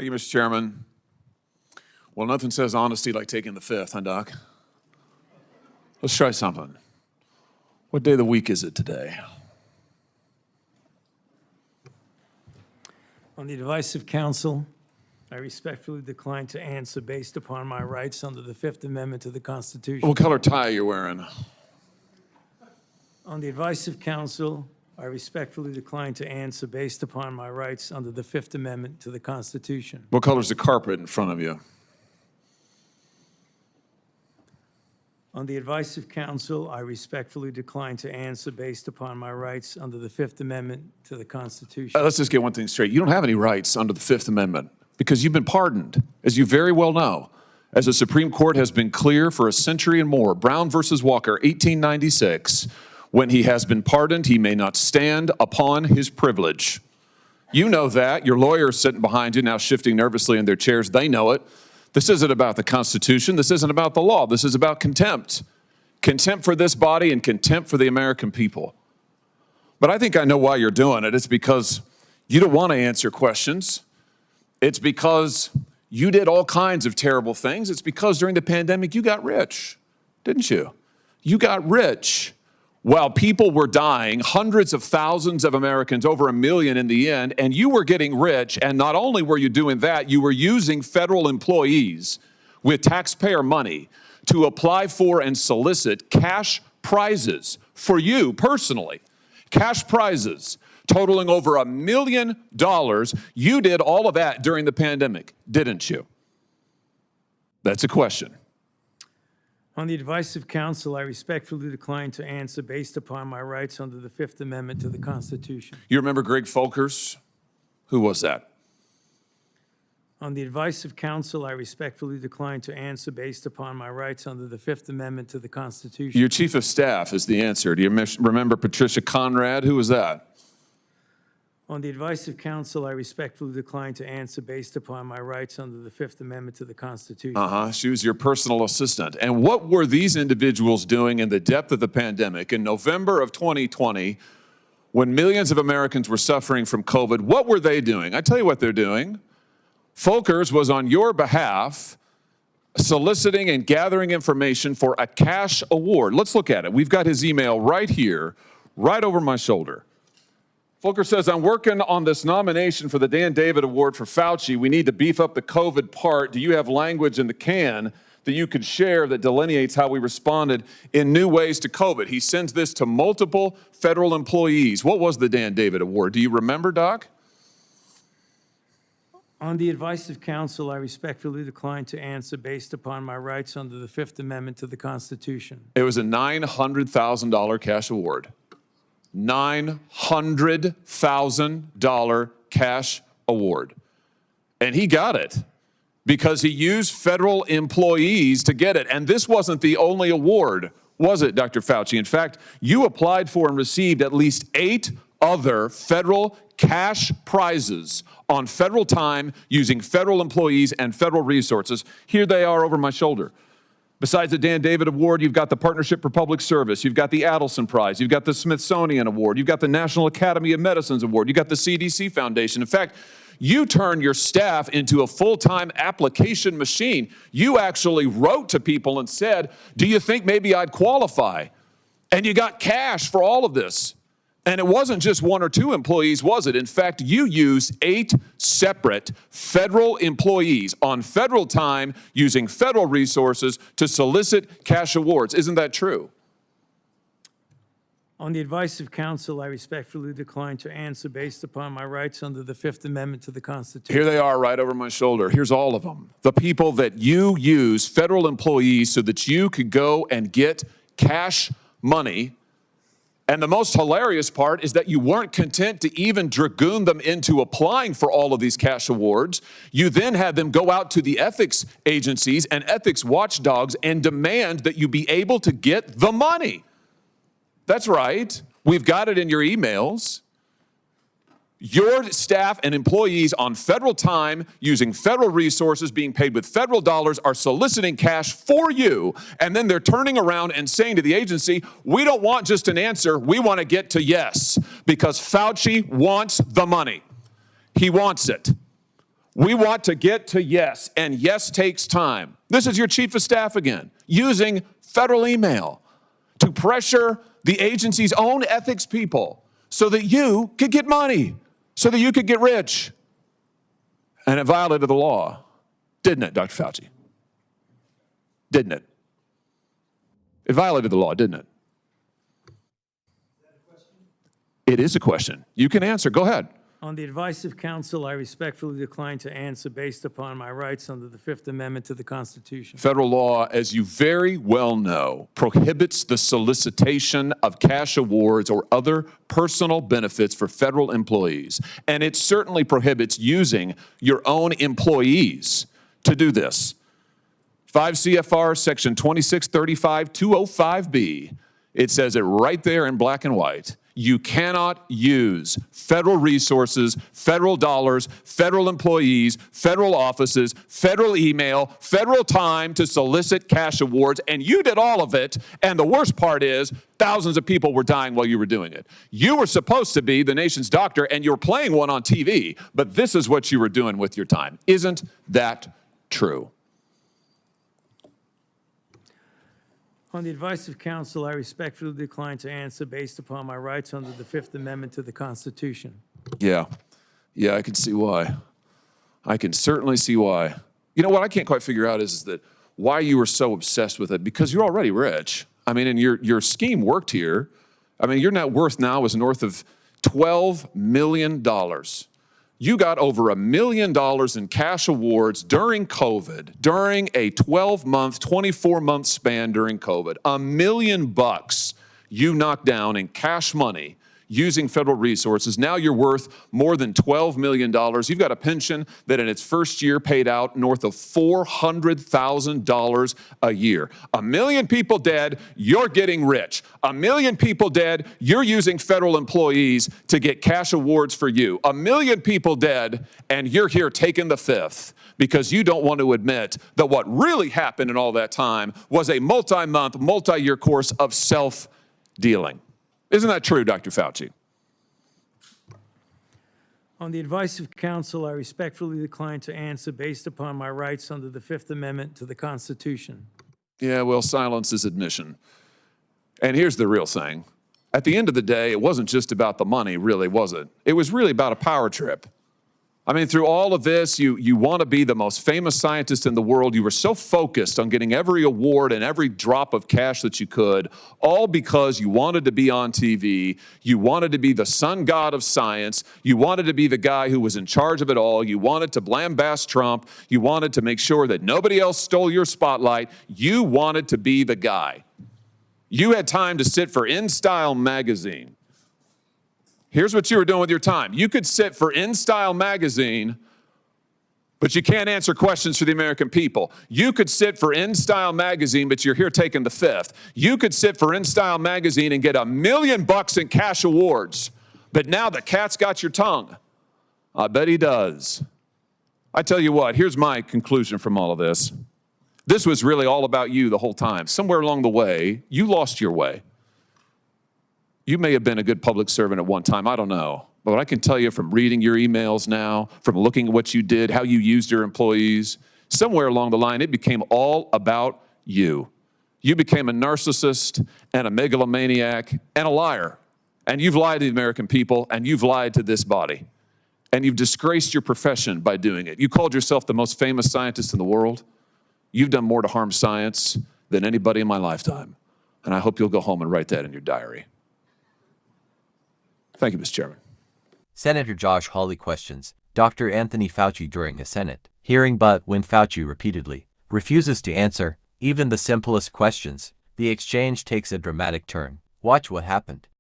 Thank you, Mr. Chairman. Well, nothing says honesty like taking the fifth, huh, Doc? Let's try something. What day of the week is it today? On the advice of counsel, I respectfully decline to answer based upon my rights under the Fifth Amendment to the Constitution. What color tie are you wearing? On the advice of counsel, I respectfully decline to answer based upon my rights under the Fifth Amendment to the Constitution. What color is the carpet in front of you? On the advice of counsel, I respectfully decline to answer based upon my rights under the Fifth Amendment to the Constitution. Let's just get one thing straight. You don't have any rights under the Fifth Amendment because you've been pardoned, as you very well know. As the Supreme Court has been clear for a century and more, Brown versus Walker, 1896, when he has been pardoned, he may not stand upon his privilege. You know that. Your lawyers sitting behind you now shifting nervously in their chairs, they know it. This isn't about the Constitution. This isn't about the law. This is about contempt. Contempt for this body and contempt for the American people. But I think I know why you're doing it. It's because you don't want to answer questions. It's because you did all kinds of terrible things. It's because during the pandemic you got rich, didn't you? You got rich while people were dying, hundreds of thousands of Americans, over 1 million in the end, and you were getting rich, and not only were you doing that, you were using federal employees with taxpayer money to apply for and solicit cash prizes for you personally. Cash prizes totaling over $1 million. You did all of that during the pandemic, didn't you? That's a question. On the advice of counsel, I respectfully decline to answer based upon my rights under the Fifth Amendment to the Constitution. You remember Greg Folkers? Who was that? On the advice of counsel, I respectfully decline to answer based upon my rights under the Fifth Amendment to the Constitution. Your chief of staff is the answer. Do you remember Patricia Conrad? Who was that? On the advice of counsel, I respectfully decline to answer based upon my rights under the Fifth Amendment to the Constitution. She was your personal assistant. And what were these individuals doing in the depth of the pandemic in November of 2020 when millions of Americans were suffering from COVID? What were they doing? I tell you what they're doing. Folkers was on your behalf soliciting and gathering information for a cash award. Let's look at it. We've got his email right here, right over my shoulder. Folkers says, I'm working on this nomination for the Dan David Award for Fauci. We need to beef up the COVID part. Do you have language in the can that you could share that delineates how we responded in new ways to COVID? He sends this to multiple federal employees. What was the Dan David Award? Do you remember, Doc? On the advice of counsel, I respectfully decline to answer based upon my rights under the Fifth Amendment to the Constitution. It was a $900,000 cash award. $900,000 cash award. And he got it because he used federal employees to get it. And this wasn't the only award, was it, Dr. Fauci? In fact, you applied for and received at least 8 other federal cash prizes on federal time using federal employees and federal resources. Here they are over my shoulder. Besides the Dan David Award, you've got the Partnership for Public Service, you've got the Adelson Prize, you've got the Smithsonian Award, you've got the National Academy of Medicine's Award, you've got the CDC Foundation. In fact, you turned your staff into a full-time application machine. You actually wrote to people and said, do you think maybe I'd qualify? And you got cash for all of this. And it wasn't just 1 or 2 employees, was it? In fact, you used 8 separate federal employees on federal time using federal resources to solicit cash awards. Isn't that true? On the advice of counsel, I respectfully decline to answer based upon my rights under the Fifth Amendment to the Constitution. Here they are right over my shoulder. Here's all of them. The people that you use, federal employees, so that you could go and get cash money. And the most hilarious part is that you weren't content to even dragoon them into applying for all of these cash awards. You then had them go out to the ethics agencies and ethics watchdogs and demand that you be able to get the money. That's right. We've got it in your emails. Your staff and employees on federal time, using federal resources, being paid with federal dollars, are soliciting cash for you, and then they're turning around and saying to the agency, we don't want just an answer, we want to get to yes, because Fauci wants the money. He wants it. We want to get to yes, and yes takes time. This is your chief of staff again, using federal email to pressure the agency's own ethics people so that you could get money, so that you could get rich. And it violated the law, didn't it, Dr. Fauci? Didn't it? It violated the law, didn't it? It is a question. You can answer. Go ahead. On the advice of counsel, I respectfully decline to answer based upon my rights under the Fifth Amendment to the Constitution. Federal law, as you very well know, prohibits the solicitation of cash awards or other personal benefits for federal employees. And it certainly prohibits using your own employees to do this. 5 CFR section 2635-205B, it says it right there in black and white. You cannot use federal resources, federal dollars, federal employees, federal offices, federal email, federal time to solicit cash awards, and you did all of it, and the worst part is thousands of people were dying while you were doing it. You were supposed to be the nation's doctor, and you're playing one on TV, but this is what you were doing with your time. Isn't that true? On the advice of counsel, I respectfully decline to answer based upon my rights under the Fifth Amendment to the Constitution. Yeah, I can see why. I can certainly see why. You know what I can't quite figure out is that why you were so obsessed with it, because you're already rich. I mean, and your scheme worked here. I mean, your net worth now is north of $12 million. You got over $1 million in cash awards during COVID, during a 12-month, 24-month span during COVID. $1 million you knocked down in cash money using federal resources. Now you're worth more than $12 million. You've got a pension that in its first year paid out north of $400,000 a year. 1 million people dead, you're getting rich. 1 million people dead, you're using federal employees to get cash awards for you. 1 million people dead, and you're here taking the fifth because you don't want to admit that what really happened in all that time was a multi-month, multi-year course of self-dealing. Isn't that true, Dr. Fauci? On the advice of counsel, I respectfully decline to answer based upon my rights under the Fifth Amendment to the Constitution. Yeah, well, silence is admission. And here's the real thing. At the end of the day, it wasn't just about the money, really, was it? It was really about a power trip. I mean, through all of this, you want to be the most famous scientist in the world. You were so focused on getting every award and every drop of cash that you could, all because you wanted to be on TV. You wanted to be the sun god of science. You wanted to be the guy who was in charge of it all. You wanted to lambast Trump. You wanted to make sure that nobody else stole your spotlight. You wanted to be the guy. You had time to sit for InStyle magazine. Here's what you were doing with your time. You could sit for InStyle magazine, but you can't answer questions for the American people. You could sit for InStyle magazine, but you're here taking the fifth. You could sit for InStyle magazine and get $1 million in cash awards, but now the cat's got your tongue. I bet he does. I tell you what, here's my conclusion from all of this. This was really all about you the whole time. Somewhere along the way, you lost your way. You may have been a good public servant at one time, I don't know. But what I can tell you from reading your emails now, from looking at what you did, how you used your employees, somewhere along the line, it became all about you. You became a narcissist and a megalomaniac and a liar. And you've lied to the American people, and you've lied to this body. And you've disgraced your profession by doing it. You called yourself the most famous scientist in the world. You've done more to harm science than anybody in my lifetime. And I hope you'll go home and write that in your diary. Thank you, Mr. Chairman. Senator Josh Hawley questions Dr. Anthony Fauci during a Senate hearing, but when Fauci repeatedly refuses to answer even the simplest questions, the exchange takes a dramatic turn. Watch what happened.